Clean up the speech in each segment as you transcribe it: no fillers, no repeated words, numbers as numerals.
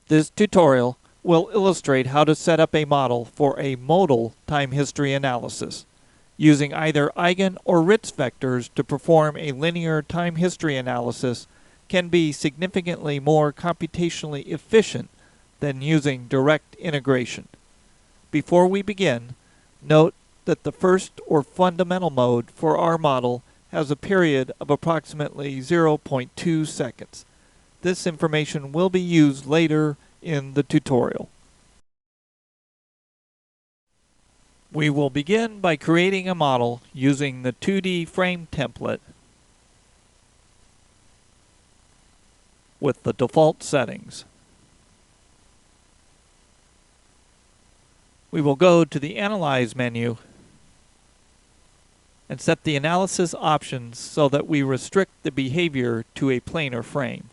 This tutorial will illustrate how to set up a model for a modal time history analysis, using either eigen or Ritz vectors to perform a linear time history analysis can be significantly more computationally efficient than using direct integration. Before we begin, note that the first or fundamental mode for our model has a period of approximately 0.2 seconds. This information will be used later in the tutorial. We will begin by creating a model using the 2D frame template with the default settings. We will go to the Analyze menu and set the analysis options so that we restrict the behavior to a planar frame.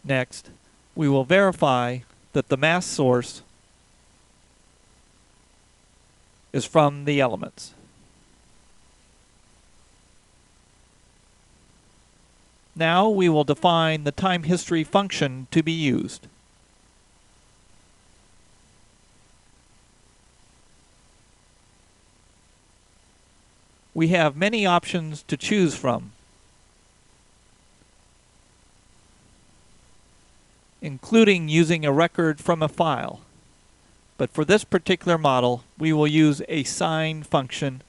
Next, we will verify that the mass source is from the elements. Now we will define the time history function to be used. We have many options to choose from, including using a record from a file. But for this particular model, we will use a sine function,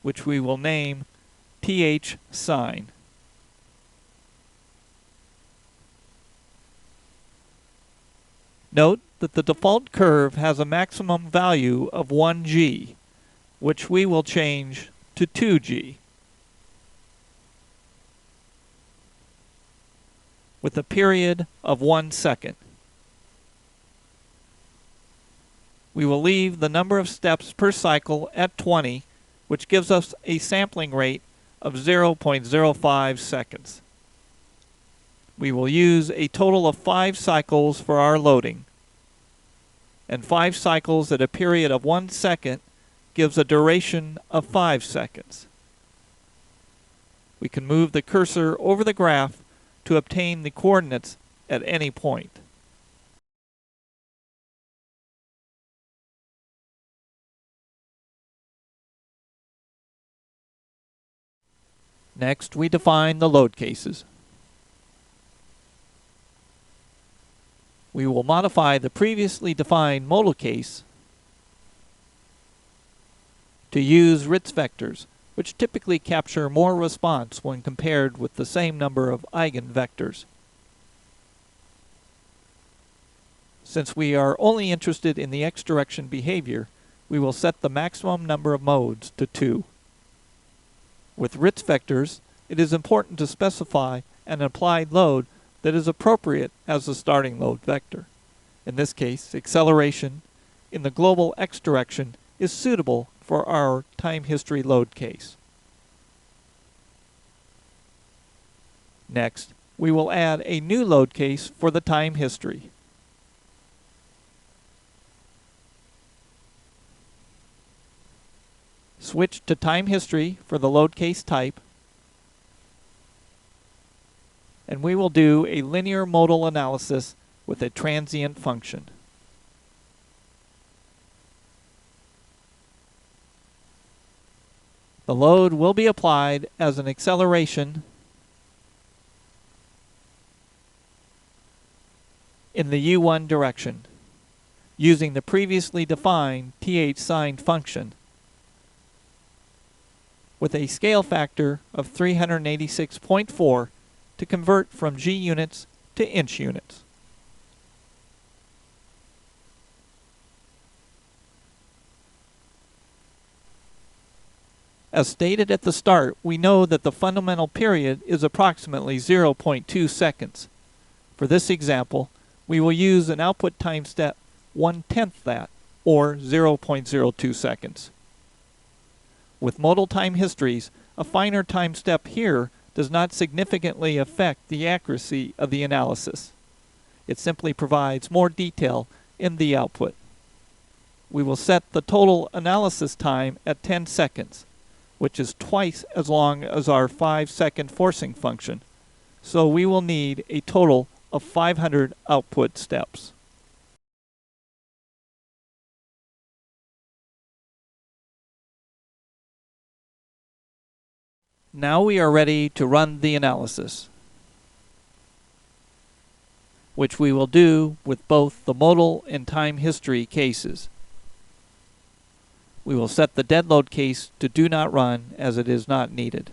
which we will name thsine. Note that the default curve has a maximum value of 1g, which we will change to 2g, with a period of 1 second. We will leave the number of steps per cycle at 20, which gives us a sampling rate of 0.05 seconds. We will use a total of 5 cycles for our loading, and 5 cycles at a period of 1 second gives a duration of 5 seconds. We can move the cursor over the graph to obtain the coordinates at any point. Next, we define the load cases. We will modify the previously defined modal case to use Ritz vectors, which typically capture more response when compared with the same number of eigenvectors. Since we are only interested in the x-direction behavior, we will set the maximum number of modes to 2. With Ritz vectors, it is important to specify an applied load that is appropriate as the starting load vector. In this case, acceleration in the global x direction is suitable for our time history load case. Next, we will add a new load case for the time history. Switch to time history for the load case type, and we will do a linear modal analysis with a transient function. The load will be applied as an acceleration in the u1 direction, using the previously defined thsine function with a scale factor of 386.4 to convert from g units to inch units. As stated at the start, we know that the fundamental period is approximately 0.2 seconds. For this example, we will use an output time step 1/10 that, or 0.02 seconds. With modal time histories, a finer time step here does not significantly affect the accuracy of the analysis. It simply provides more detail in the output. We will set the total analysis time at 10 seconds, which is twice as long as our 5-second forcing function, so we will need a total of 500 output steps. Now we are ready to run the analysis, which we will do with both the modal and time history cases. We will set the dead load case to do not run as it is not needed.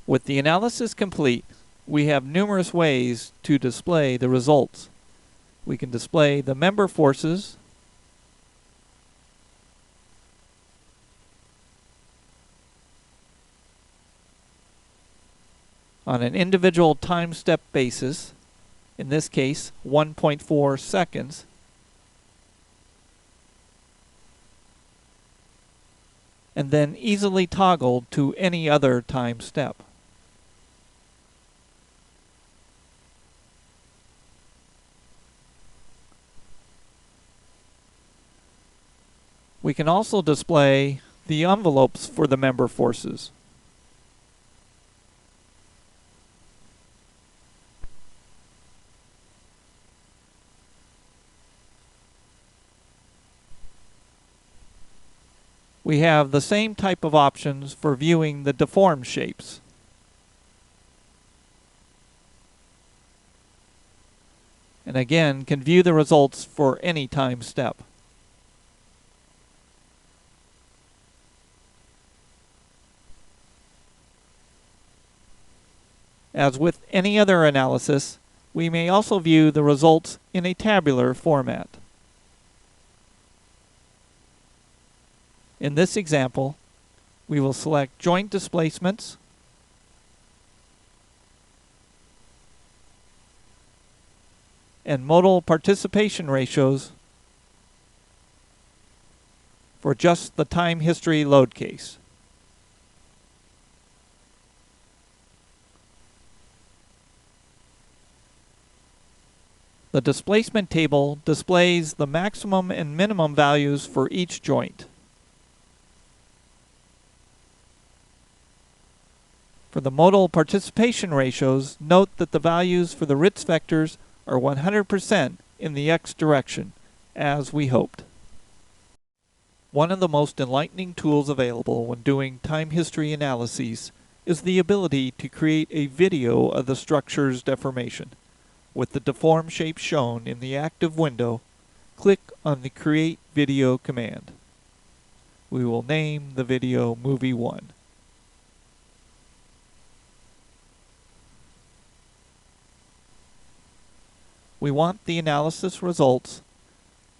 With the analysis complete, we have numerous ways to display the results. We can display the member forces, on an individual time step basis, in this case 1.4 seconds, and then easily toggled to any other time step. We can also display the envelopes for the member forces. We have the same type of options for viewing the deformed shapes. And again, can view the results for any time step. As with any other analysis, we may also view the results in a tabular format. In this example, we will select joint displacements, and modal participation ratios for just the time history load case. The displacement table displays the maximum and minimum values for each joint. For the modal participation ratios, note that the values for the Ritz vectors are 100% in the x direction, as we hoped. One of the most enlightening tools available when doing time history analyses is the ability to create a video of the structure's deformation. With the deformed shape shown in the active window, click on the Create Video command. We will name the video Movie 1. We want the analysis results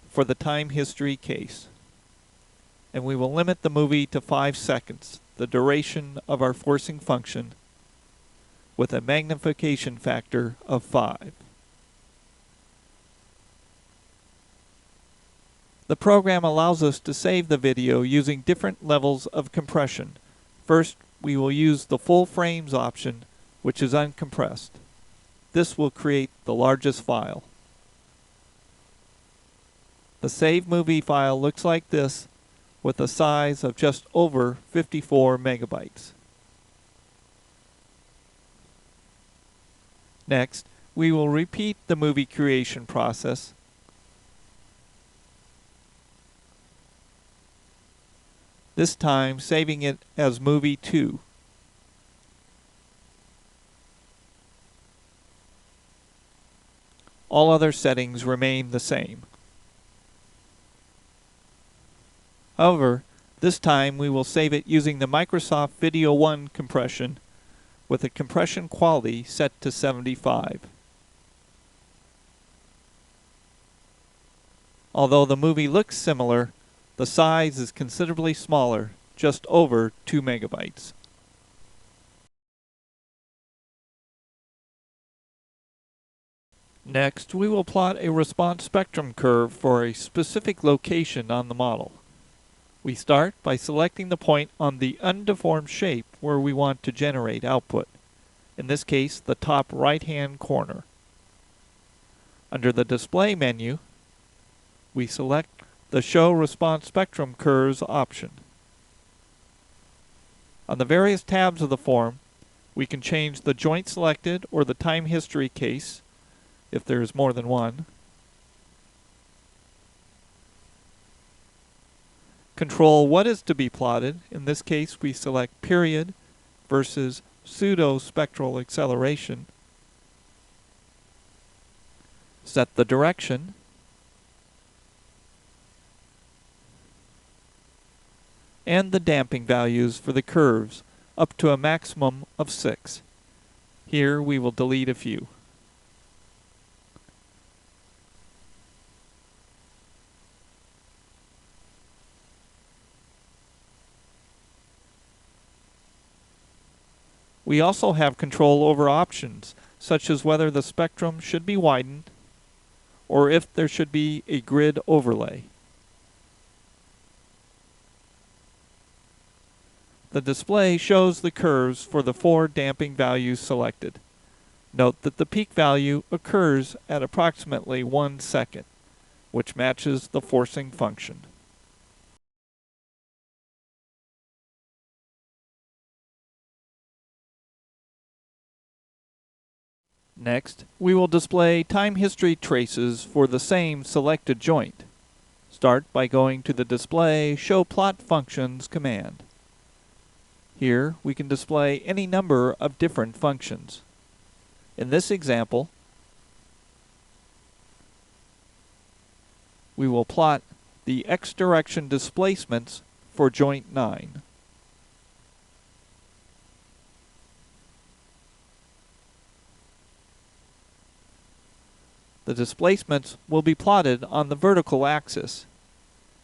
for the time history case, and we will limit the movie to 5 seconds, the duration of our forcing function, with a magnification factor of 5. The program allows us to save the video using different levels of compression. First, we will use the full frames option, which is uncompressed. This will create the largest file. The saved movie file looks like this, with a size of just over 54 megabytes. Next, we will repeat the movie creation process. This time saving it as Movie 2. All other settings remain the same. However, this time we will save it using the Microsoft Video 1 compression with a compression quality set to 75. Although the movie looks similar, the size is considerably smaller, just over 2 megabytes. Next, we will plot a response spectrum curve for a specific location on the model. We start by selecting the point on the undeformed shape where we want to generate output. In this case, the top right-hand corner. Under the Display menu, we select the Show Response Spectrum Curves option. On the various tabs of the form, we can change the joint selected or the time history case, if there is more than one. Control what is to be plotted. In this case, we select period versus pseudo-spectral acceleration. Set the direction. And the damping values for the curves, up to a maximum of 6. Here we will delete a few. We also have control over options, such as whether the spectrum should be widened or if there should be a grid overlay. The display shows the curves for the 4 damping values selected. Note that the peak value occurs at approximately 1 second, which matches the forcing function. Next, we will display time history traces for the same selected joint. Start by going to the Display Show Plot Functions command. Here, we can display any number of different functions. In this example, we will plot the x direction displacements for joint 9. The displacements will be plotted on the vertical axis,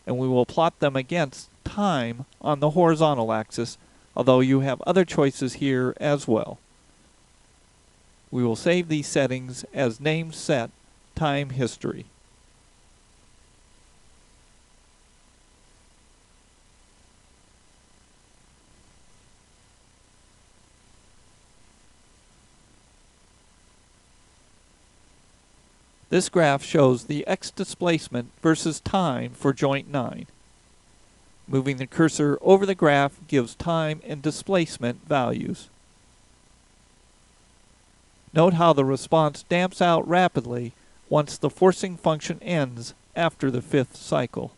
and we will plot them against time on the horizontal axis, although you have other choices here as well. We will save these settings as name set time history. This graph shows the x displacement versus time for joint 9. Moving the cursor over the graph gives time and displacement values. Note how the response damps out rapidly once the forcing function ends after the 5th cycle.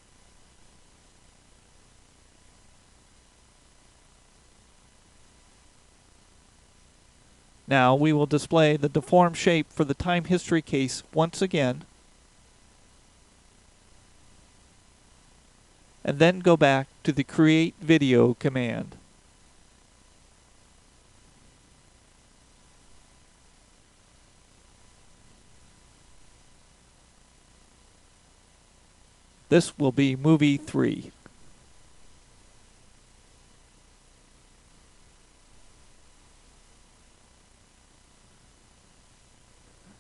Now we will display the deformed shape for the time history case once again, and then go back to the Create Video command. This will be movie 3.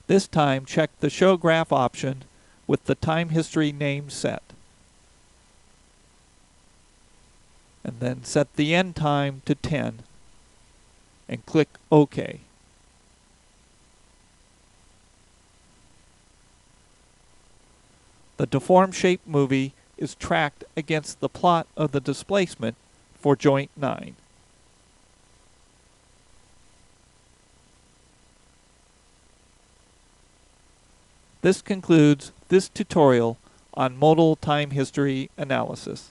This time, check the Show Graph option with the time history name set. And then set the end time to 10 and click OK. The deformed shape movie is tracked against the plot of the displacement for joint 9. This concludes this tutorial on modal time history analysis.